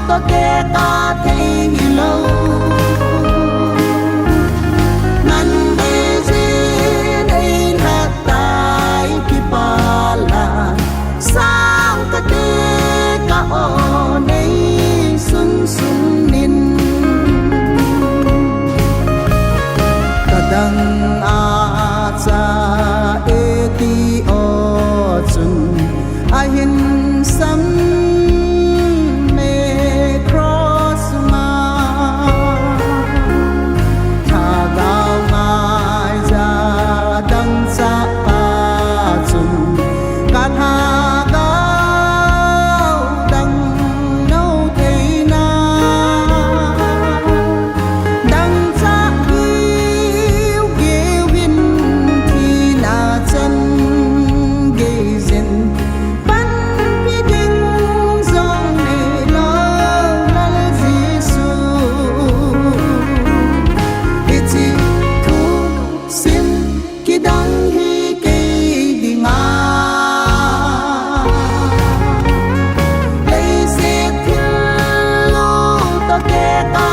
to ke ka thei lo nan be ji nei na tai ki pala sang ka te ka o nei sun sun nin kadang a cha e ti o chun a hin sam me cross ma tha gao mai ra dang cha pa chun ka tha gao dang nâu thei na dang cha yêu yêu hin thi na chân ge zen ban pi ding zong ne lo lal jisu iti thu sim ki dang hi ke dinga lấy xe thiên lô to ke ka